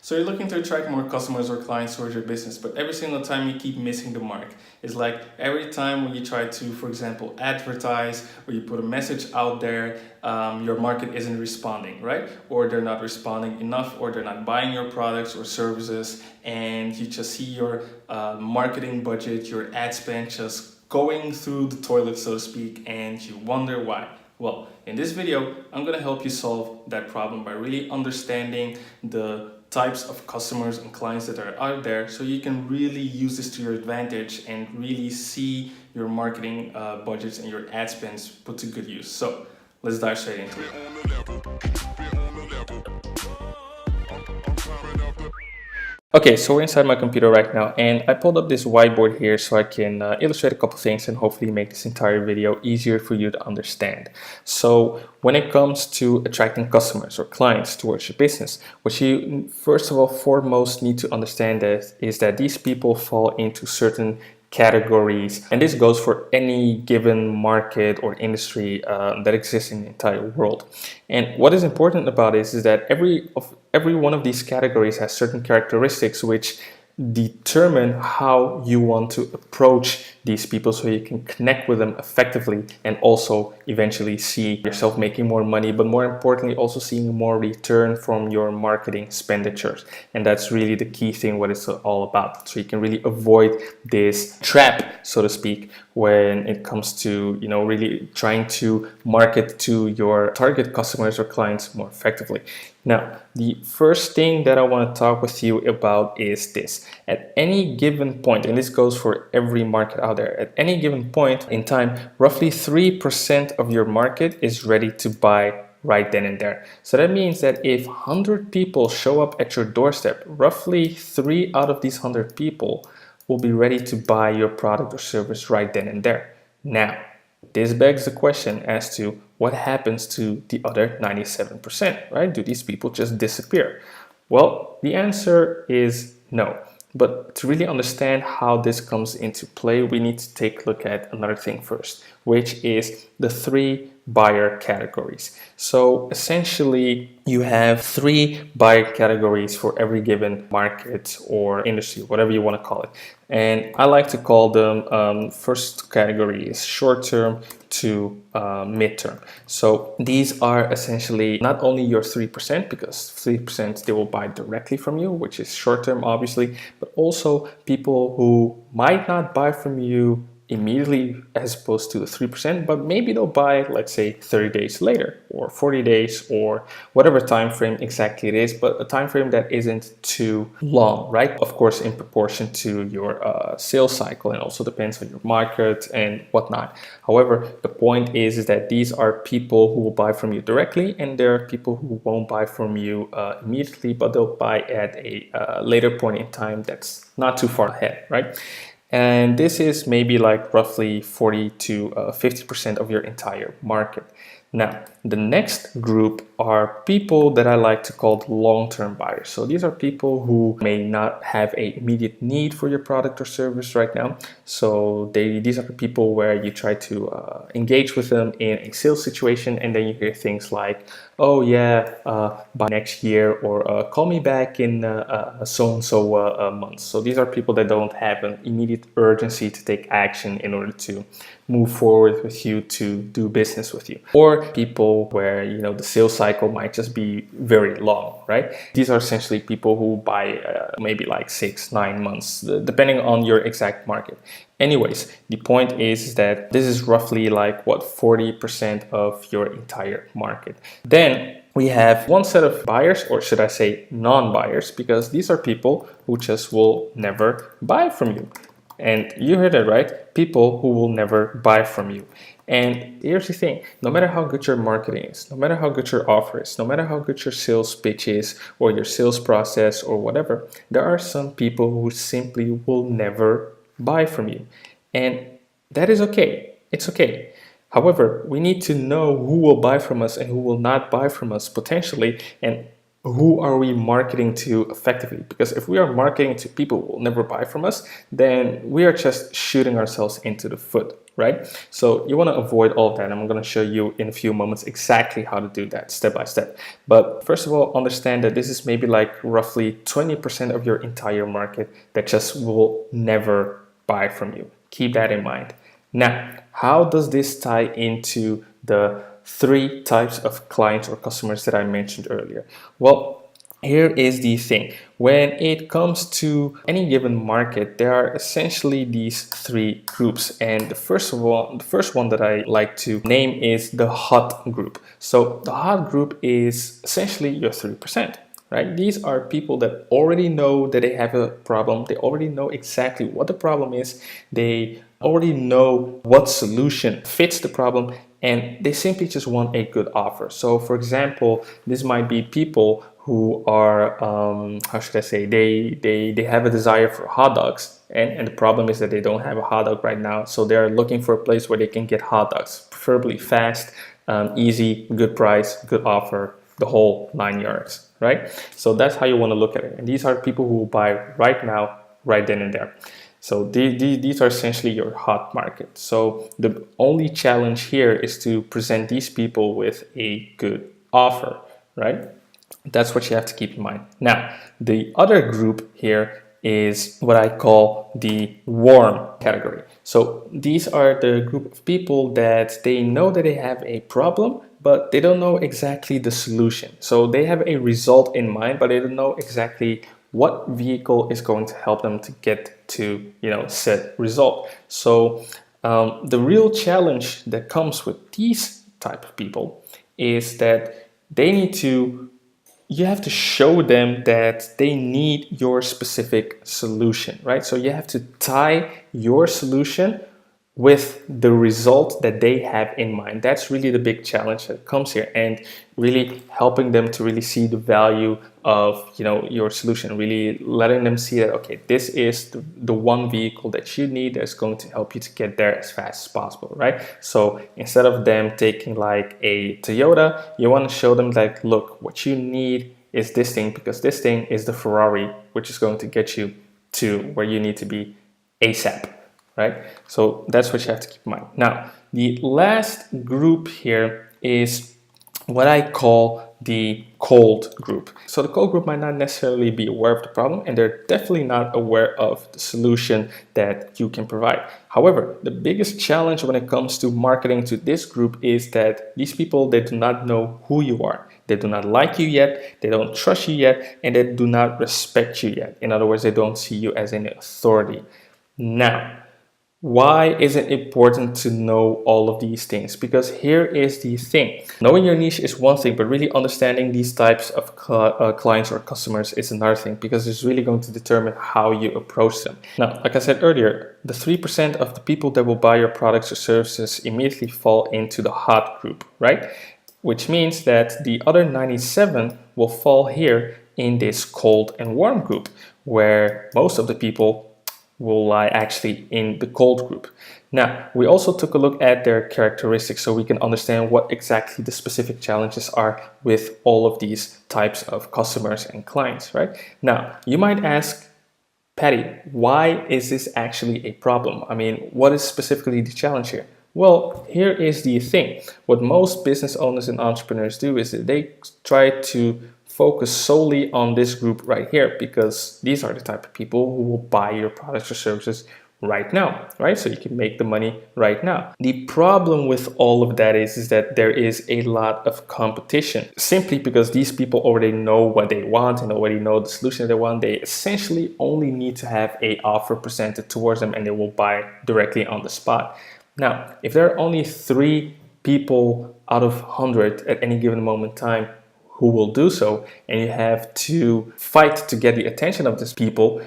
So you're looking to attract more customers or clients towards your business, but every single time you keep missing the mark. It's like every time when you try to, for example, advertise or you put a message out there, your market isn't responding, right? Or they're not responding enough, or they're not buying your products or services, and you just see your marketing budget, your ad spend just going through the toilet, so to speak, and you wonder why. Well, in this video, I'm going to help you solve that problem by really understanding the types of customers and clients that are out there, so you can really use this to your advantage and really see your marketing budgets and your ad spends put to good use. So let's dive straight into it. Okay, so we're inside my computer right now, and I pulled up this whiteboard here so I can illustrate a couple things and hopefully make this entire video easier for you to understand. So when it comes to attracting customers or clients towards your business, what you first of all foremost need to understand is that these people fall into certain categories, and this goes for any given market or industry that exists in the entire world. And what is important about this is that every one of these categories has certain characteristics which determine how you want to approach these people so you can connect with them effectively and also eventually see yourself making more money, but more importantly also seeing more return from your marketing expenditures. And that's really the key thing, what it's all about. So you can really avoid this trap, so to speak, when it comes to, you know, really trying to market to your target customers or clients more effectively. Now, the first thing that I want to talk with you about is this. At any given point, and this goes for every market out there, at any given point in time, roughly 3% of your market is ready to buy right then and there. So that means that if 100 people show up at your doorstep, roughly 3 out of these 100 people will be ready to buy your product or service right then and there. Now, this begs the question as to what happens to the other 97%, right? Do these people just disappear? Well, the answer is no. But to really understand how this comes into play, we need to take a look at another thing first, which is the 3 buyer categories. So essentially, you have 3 buyer categories for every given market or industry, whatever you want to call it. And I like to call them, first category is short-term to mid-term. So these are essentially not only your 3%, because 3% they will buy directly from you, which is short-term obviously, but also people who might not buy from you immediately as opposed to the 3%, but maybe they'll buy, let's say, 30 days later or 40 days or whatever time frame exactly it is, but a time frame that isn't too long, right? Of course, in proportion to your sales cycle, and also depends on your market and whatnot. However, the point is that these are people who will buy from you directly, and there are people who won't buy from you immediately, but they'll buy at a later point in time that's not too far ahead, right? And this is maybe like roughly 40 to 50% of your entire market. Now, the next group are people that I like to call long-term buyers. So these are people who may not have an immediate need for your product or service right now. So these are the people where you try to engage with them in a sales situation, and then you hear things like, oh yeah, by next year, or call me back in so-and-so months. So these are people that don't have an immediate urgency to take action in order to move forward with you, to do business with you. Or people where, you know, the sales cycle might just be very long, right? These are essentially people who buy maybe like 6-9 months, depending on your exact market. Anyways, the point is that this is roughly like what, 40% of your entire market. Then we have one set of buyers, or should I say non-buyers, because these are people who just will never buy from you. And you heard it right, people who will never buy from you. And here's the thing, no matter how good your marketing is, no matter how good your offer is, no matter how good your sales pitch is, or your sales process or whatever, there are some people who simply will never buy from you. And that is okay, it's okay. However, we need to know who will buy from us and who will not buy from us potentially, and who are we marketing to effectively? Because if we are marketing to people who will never buy from us, then we are just shooting ourselves into the foot, right? So you want to avoid all of that. I'm going to show you in a few moments exactly how to do that step by step. But first of all, understand that this is maybe like roughly 20% of your entire market that just will never buy from you. Keep that in mind. Now, how does this tie into the three types of clients or customers that I mentioned earlier? Well, here is the thing. When it comes to any given market, there are essentially these three groups. And the first one that I like to name is the hot group. So the hot group is essentially your 3%. Right? These are people that already know that they have a problem. They already know exactly what the problem is. They already know what solution fits the problem, and they simply just want a good offer. So for example, this might be people who are, how should I say, they have a desire for hot dogs, and the problem is that they don't have a hot dog right now. So they're looking for a place where they can get hot dogs, preferably fast, easy, good price, good offer, the whole 9 yards, right? So that's how you want to look at it. And these are people who will buy right now, right then and there. So these are essentially your hot market. So the only challenge here is to present these people with a good offer, right? That's what you have to keep in mind. Now, the other group here is what I call the warm category. So these are the group of people that they know that they have a problem, but they don't know exactly the solution. So they have a result in mind, but they don't know exactly what vehicle is going to help them to get to, said result. So the real challenge that comes with these type of people is that you have to show them that they need your specific solution, right? So you have to tie your solution with the result that they have in mind. That's really the big challenge that comes here, and really helping them to really see the value of your solution, really letting them see that, okay, this is the one vehicle that you need that's going to help you to get there as fast as possible, right? So instead of them taking like a Toyota, you want to show them like, look, what you need is this thing, because this thing is the Ferrari, which is going to get you to where you need to be ASAP. Right? So that's what you have to keep in mind. Now, the last group here is what I call the cold group. So the cold group might not necessarily be aware of the problem, and they're definitely not aware of the solution that you can provide. However, the biggest challenge when it comes to marketing to this group is that these people, they do not know who you are. They do not like you yet, they don't trust you yet, and they do not respect you yet. In other words, they don't see you as an authority. Now, why is it important to know all of these things? Because here is the thing. Knowing your niche is one thing, but really understanding these types of clients or customers is another thing, because it's really going to determine how you approach them. Now, like I said earlier, the 3% of the people that will buy your products or services immediately fall into the hot group, right? Which means that the other 97 will fall here in this cold and warm group, where most of the people will lie actually in the cold group. Now, we also took a look at their characteristics so we can understand what exactly the specific challenges are with all of these types of customers and clients, right? Now, you might ask, Paddy, why is this actually a problem? I mean, what is specifically the challenge here? Well, here is the thing. What most business owners and entrepreneurs do is that they try to focus solely on this group right here, because these are the type of people who will buy your products or services right now, right? So you can make the money right now. The problem with all of that is that there is a lot of competition, simply because these people already know what they want and already know the solution they want. They essentially only need to have an offer presented towards them, and they will buy directly on the spot. Now, if there are only 3 people out of 100 at any given moment in time who will do so, and you have to fight to get the attention of these people,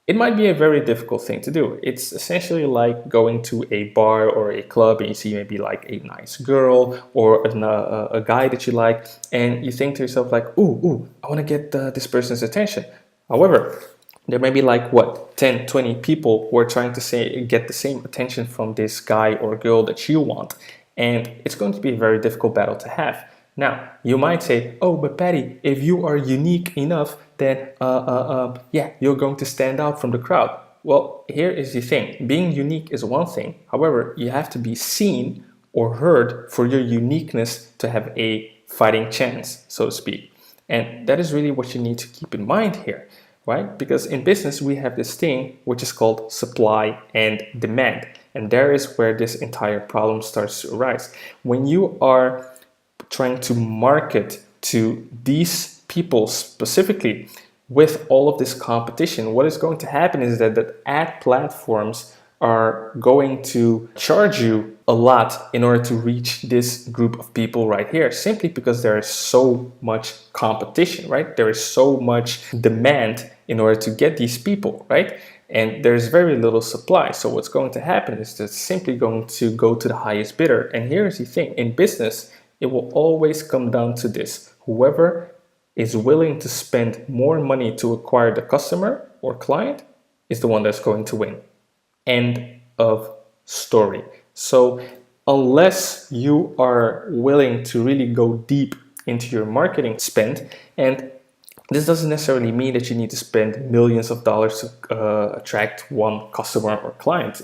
it might be a very difficult thing to do. It's essentially like going to a bar or a club and you see maybe like a nice girl or a guy that you like, and you think to yourself like, ooh, I want to get this person's attention. However, there may be like 10, 20 people who are trying to get the same attention from this guy or girl that you want, and it's going to be a very difficult battle to have. Now, you might say, oh, but Paddy, if you are unique enough, then yeah, you're going to stand out from the crowd. Well, here is the thing. Being unique is one thing. However, you have to be seen or heard for your uniqueness to have a fighting chance, so to speak. And that is really what you need to keep in mind here, right? Because in business, we have this thing which is called supply and demand. And there is where this entire problem starts to arise. When you are trying to market to these people specifically with all of this competition, what is going to happen is that the ad platforms are going to charge you a lot in order to reach this group of people right here, simply because there is so much competition, right? There is so much demand in order to get these people, right? And there's very little supply. So what's going to happen is that it's simply going to go to the highest bidder. And here's the thing, in business, it will always come down to this. Whoever is willing to spend more money to acquire the customer or client is the one that's going to win. End of story. So unless you are willing to really go deep into your marketing spend, and this doesn't necessarily mean that you need to spend millions of dollars to attract one customer or client.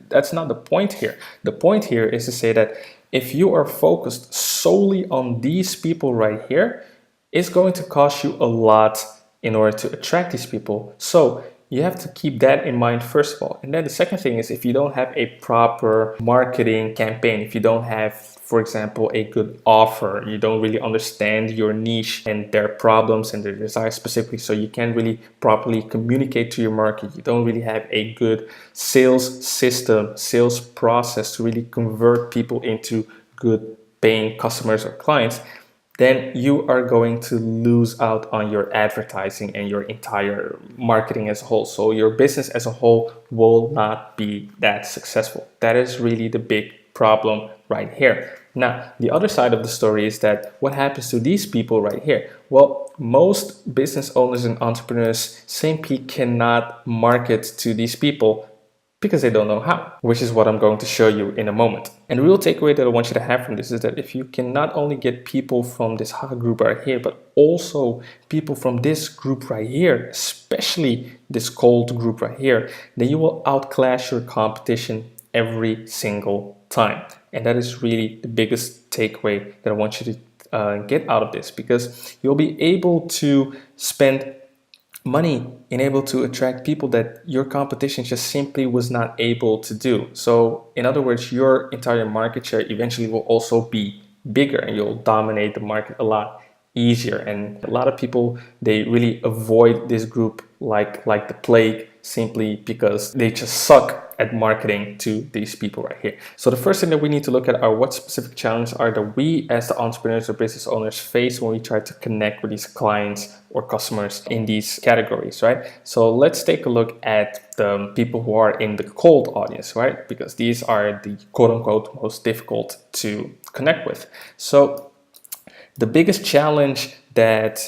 That's not the point here. The point here is to say that if you are focused solely on these people right here, it's going to cost you a lot in order to attract these people. So you have to keep that in mind first of all. And then the second thing is, if you don't have a proper marketing campaign, if you don't have, for example, a good offer, you don't really understand your niche and their problems and their desires specifically, so you can't really properly communicate to your market, you don't really have a good sales system, sales process to really convert people into good paying customers or clients, then you are going to lose out on your advertising and your entire marketing as a whole. So your business as a whole will not be that successful. That is really the big problem right here. Now, the other side of the story is that what happens to these people right here? Well, most business owners and entrepreneurs simply cannot market to these people because they don't know how, which is what I'm going to show you in a moment. And the real takeaway that I want you to have from this is that if you can not only get people from this hot group right here, but also people from this group right here, especially this cold group right here, then you will outclass your competition every single time. And that is really the biggest takeaway that I want you to get out of this, because you'll be able to spend money in able to attract people that your competition just simply was not able to do. So in other words, your entire market share eventually will also be bigger and you'll dominate the market a lot easier. And a lot of people, they really avoid this group like the plague, simply because they just suck at marketing to these people right here. So the first thing that we need to look at are what specific challenges are that we as the entrepreneurs or business owners face when we try to connect with these clients or customers in these categories, right? So let's take a look at the people who are in the cold audience, right? Because these are the quote unquote most difficult to connect with. So the biggest challenge that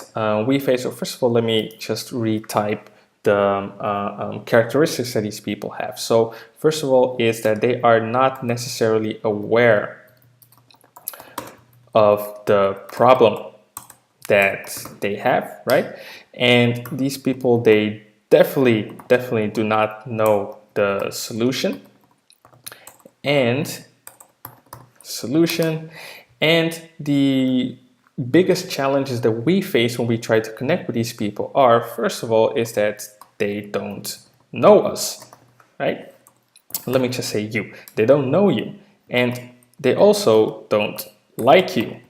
we face, so first of all, let me just retype the characteristics that these people have. So first of all is that they are not necessarily aware of the problem that they have, right? And these people, they definitely do not know the solution. And the biggest challenges that we face when we try to connect with these people are, first of all, is that they don't know us, right? Let me just say you. They don't know you, and they also don't like you,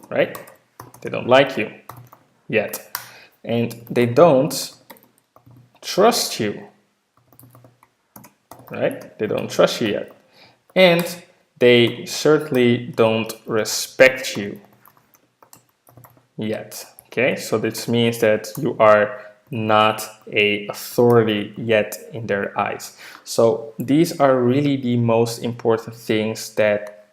right? They don't like you yet, and they don't trust you, right? They don't trust you yet, and they certainly don't respect you yet. Okay, so this means that you are not a authority yet in their eyes. So these are really the most important things that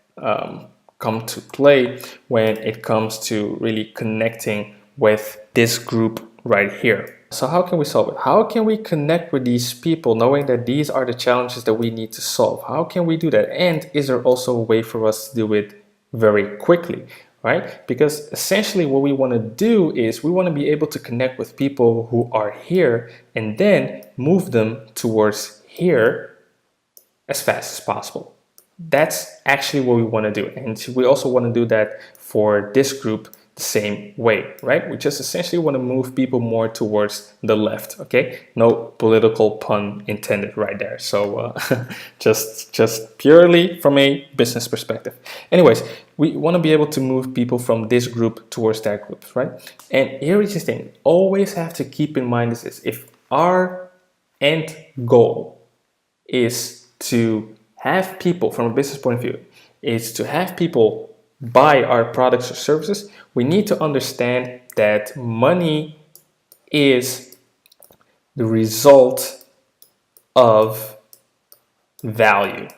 come to play when it comes to really connecting with this group right here. So how can we solve it? How can we connect with these people knowing that these are the challenges that we need to solve? How can we do that? And is there also a way for us to do it very quickly? right? Because essentially what we want to do is we want to be able to connect with people who are here and then move them towards here as fast as possible. That's actually what we want to do. And we also want to do that for this group the same way, right? We just essentially want to move people more towards the left, okay? No political pun intended right there. So just purely from a business perspective. Anyways, we want to be able to move people from this group towards that group, right? And here is the thing, always have to keep in mind this is if our end goal is to have people, from a business point of view, is to have people buy our products or services, we need to understand that money is the result of value.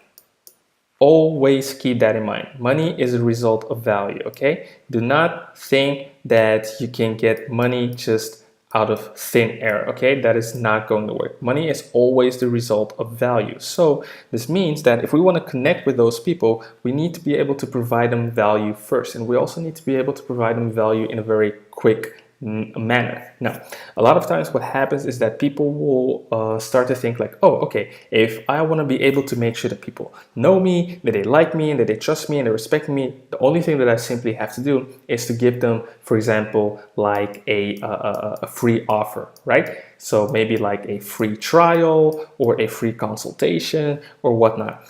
Always keep that in mind. Money is a result of value, okay? Do not think that you can get money just out of thin air, okay? That is not going to work. Money is always the result of value. So this means that if we want to connect with those people, we need to be able to provide them value first. And we also need to be able to provide them value in a very quick manner. Now, a lot of times what happens is that people will start to think like, oh, okay, if I want to be able to make sure that people know me, that they like me, and that they trust me, and they respect me, the only thing that I simply have to do is to give them, for example, like a free offer, right? So maybe like a free trial or a free consultation or whatnot.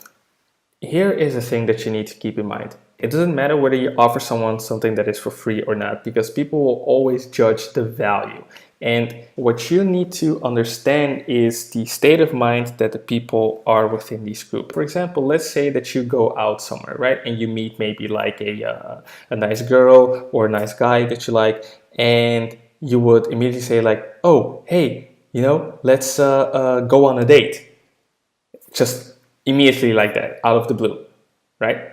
Here is the thing that you need to keep in mind. It doesn't matter whether you offer someone something that is for free or not, because people will always judge the value. And what you need to understand is the state of mind that the people are within this group. For example, let's say that you go out somewhere, right? And you meet maybe like a nice girl or a nice guy that you like, and you would immediately say like, oh, hey, you know, let's go on a date. Just immediately like that, out of the blue, right?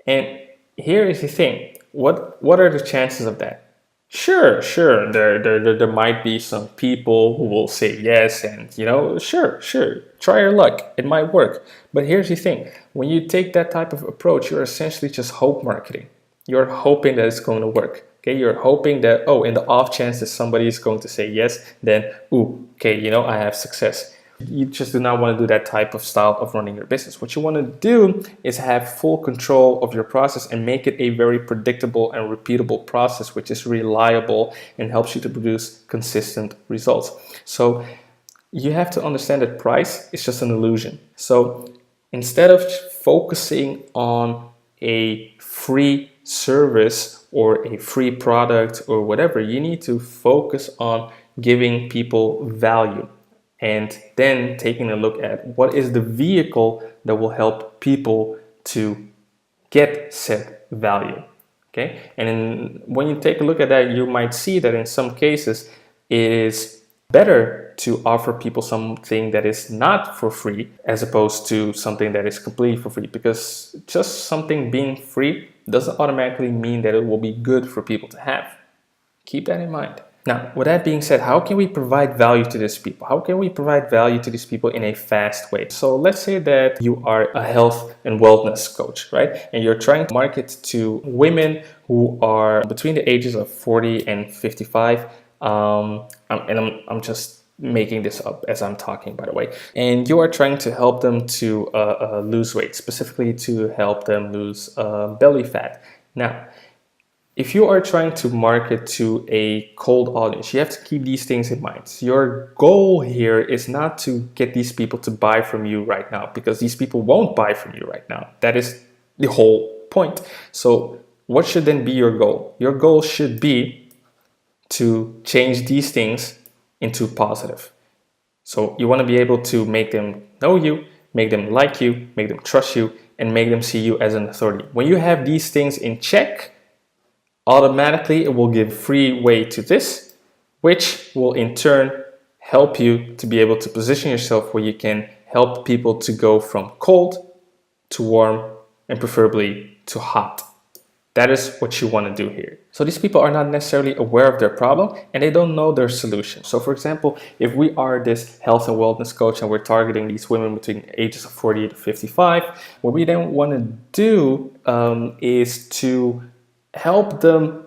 And here is the thing. What are the chances of that? Sure, there might be some people who will say yes, and you know, sure, try your luck, it might work. But here's the thing, when you take that type of approach, you're essentially just hope marketing. You're hoping that it's going to work. Okay, you're hoping that, oh, in the off chance that somebody is going to say yes, then, ooh, okay, you know, I have success. You just do not want to do that type of style of running your business. What you want to do is have full control of your process and make it a very predictable and repeatable process, which is reliable and helps you to produce consistent results. So you have to understand that price is just an illusion. So instead of focusing on a free service or a free product or whatever, you need to focus on giving people value. And then taking a look at what is the vehicle that will help people to get said value. Okay, and when you take a look at that, you might see that in some cases it is better to offer people something that is not for free as opposed to something that is completely for free, because just something being free doesn't automatically mean that it will be good for people to have. Keep that in mind. Now, with that being said, how can we provide value to these people? How can we provide value to these people in a fast way? So let's say that you are a health and wellness coach, right? And you're trying to market to women who are between the ages of 40 and 55. I'm just making this up as I'm talking, by the way. And you are trying to help them to lose weight, specifically to help them lose belly fat. Now, if you are trying to market to a cold audience, you have to keep these things in mind. So your goal here is not to get these people to buy from you right now, because these people won't buy from you right now. That is the whole point. So what should then be your goal? Your goal should be to change these things into positive. So you want to be able to make them know you, make them like you, make them trust you, and make them see you as an authority. When you have these things in check, automatically it will give free way to this, which will in turn help you to be able to position yourself where you can help people to go from cold to warm and preferably to hot. That is what you want to do here. So these people are not necessarily aware of their problem and they don't know their solution. So for example, if we are this health and wellness coach and we're targeting these women between the ages of 40 to 55, what we then want to do is to help them,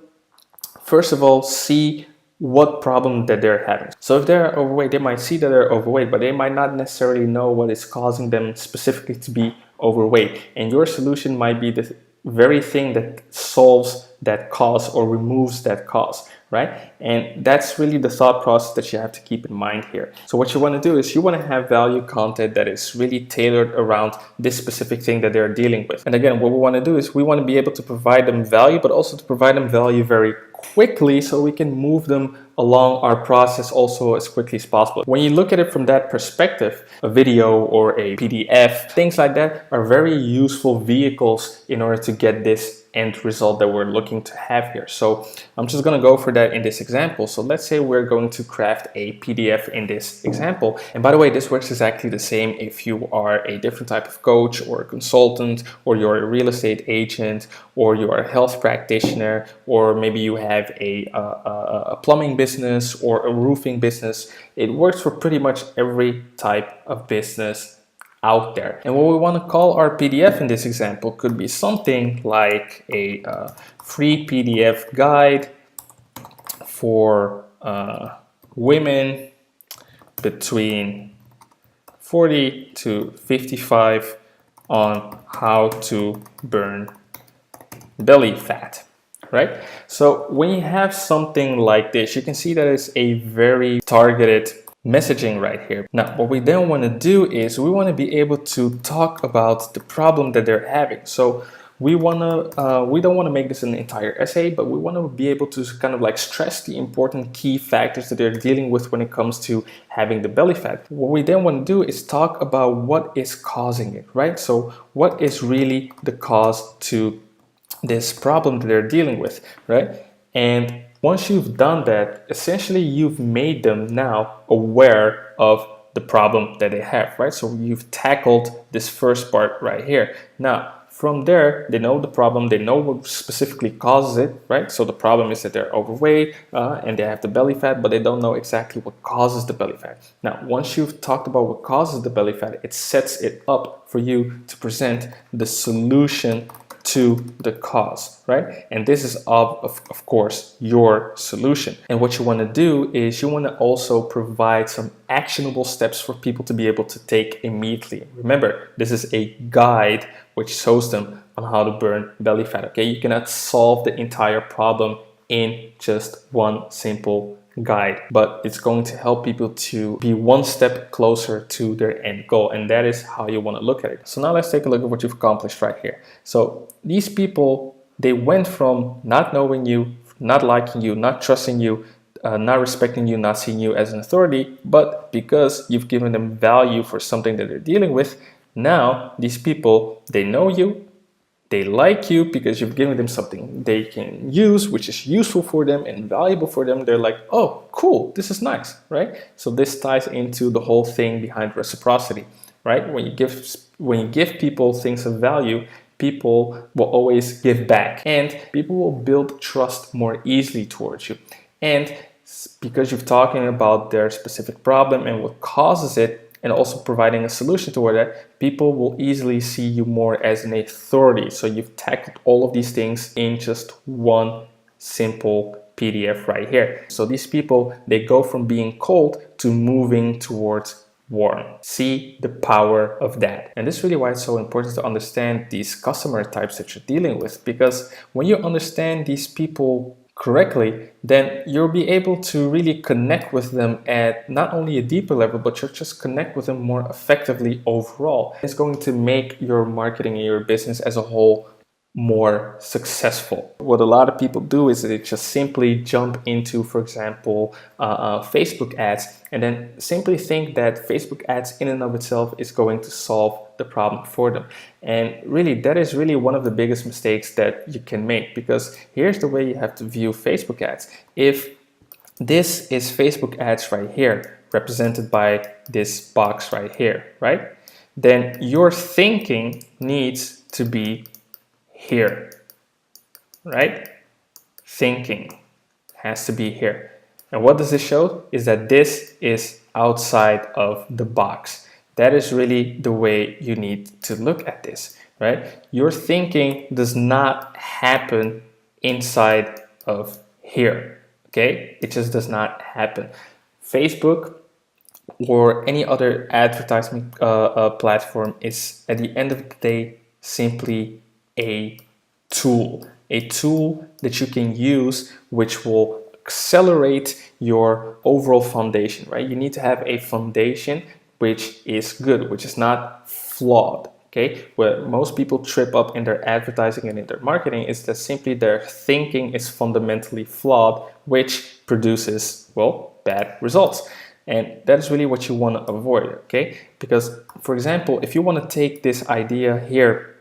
first of all, see what problem that they're having. So if they're overweight, they might see that they're overweight, but they might not necessarily know what is causing them specifically to be overweight. And your solution might be the very thing that solves that cause or removes that cause, right? And that's really the thought process that you have to keep in mind here. So what you want to do is you want to have value content that is really tailored around this specific thing that they're dealing with. And again, what we want to do is we want to be able to provide them value, but also to provide them value very quickly so we can move them along our process also as quickly as possible. When you look at it from that perspective, a video or a PDF, things like that are very useful vehicles in order to get this end result that we're looking to have here. So I'm just going to go for that in this example. So let's say we're going to craft a PDF in this example. And by the way, this works exactly the same if you are a different type of coach or a consultant, or you're a real estate agent, or you are a health practitioner, or maybe you have a plumbing business or a roofing business. It works for pretty much every type of business out there. And what we want to call our PDF in this example could be something like a free PDF guide for women between 40 to 55 on how to burn belly fat, right? So when you have something like this, you can see that it's a very targeted messaging right here. Now, what we then want to do is we want to be able to talk about the problem that they're having. So we don't want to make this an entire essay, but we want to be able to kind of like stress the important key factors that they're dealing with when it comes to having the belly fat. What we then want to do is talk about what is causing it, right? So what is really the cause to this problem that they're dealing with, right? And once you've done that, essentially you've made them now aware of the problem that they have, right? So you've tackled this first part right here. Now, from there, they know the problem, they know what specifically causes it, right? So the problem is that they're overweight and they have the belly fat, but they don't know exactly what causes the belly fat. Now, once you've talked about what causes the belly fat, it sets it up for you to present the solution to the cause, right? And this is of course your solution. And what you want to do is you want to also provide some actionable steps for people to be able to take immediately. Remember, this is a guide which shows them on how to burn belly fat, okay? You cannot solve the entire problem in just one simple guide, but it's going to help people to be one step closer to their end goal, and that is how you want to look at it. So now let's take a look at what you've accomplished right here. So these people, they went from not knowing you, not liking you, not trusting you, not respecting you, not seeing you as an authority, but because you've given them value for something that they're dealing with, now these people, they know you, they like you because you've given them something they can use, which is useful for them and valuable for them. They're like, oh, cool, this is nice, right? So this ties into the whole thing behind reciprocity, right? When you give people things of value, people will always give back, and people will build trust more easily towards you. And because you're talking about their specific problem and what causes it, and also providing a solution toward that, people will easily see you more as an authority. So you've tackled all of these things in just one simple PDF right here. So these people, they go from being cold to moving towards warm. See the power of that. And this is really why it's so important to understand these customer types that you're dealing with, because when you understand these people correctly, then you'll be able to really connect with them at not only a deeper level, but you'll just connect with them more effectively overall. It's going to make your marketing and your business as a whole more successful. What a lot of people do is they just simply jump into, for example, Facebook ads, and then simply think that Facebook ads in and of itself is going to solve the problem for them. And really, that is really one of the biggest mistakes that you can make, because here's the way you have to view Facebook ads. If this is Facebook ads right here, represented by this box right here, right? Then your thinking needs to be here, right? Thinking has to be here. And what does this show? Is that this is outside of the box. That is really the way you need to look at this, right? Your thinking does not happen inside of here. Okay, it just does not happen. Facebook or any other advertisement platform is at the end of the day simply a tool that you can use, which will accelerate your overall foundation, right? You need to have a foundation which is good, which is not flawed. Okay, where most people trip up in their advertising and in their marketing is that simply their thinking is fundamentally flawed, which produces, well, bad results. And that is really what you want to avoid, okay? Because, for example, if you want to take this idea here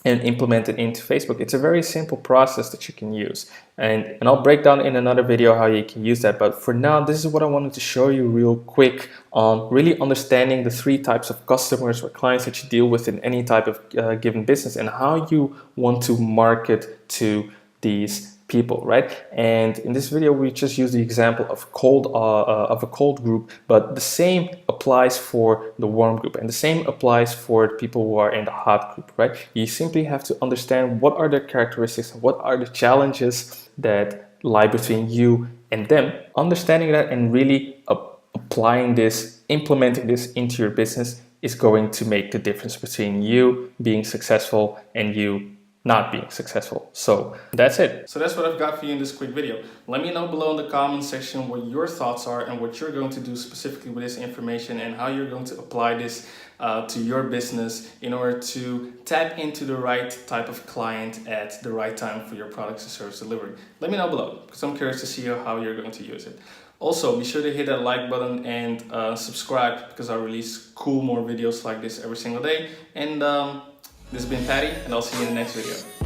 and implement it into Facebook, it's a very simple process that you can use. And I'll break down in another video how you can use that. But for now, this is what I wanted to show you real quick on really understanding the 3 types of customers or clients that you deal with in any type of given business and how you want to market to these people, right? And in this video, we just use the example of a cold group, but the same applies for the warm group, and the same applies for people who are in the hot group, right? You simply have to understand what are their characteristics, what are the challenges that lie between you and them. Understanding that and really applying this, implementing this into your business is going to make the difference between you being successful and you not being successful. So that's it. So that's what I've got for you in this quick video. Let me know below in the comment section what your thoughts are and what you're going to do specifically with this information and how you're going to apply this to your business in order to tap into the right type of client at the right time for your products and service delivery. Let me know below because I'm curious to see how you're going to use it. Also, be sure to hit that like button and subscribe because I release more videos like this every single day. And this has been Paddy, and I'll see you in the next video.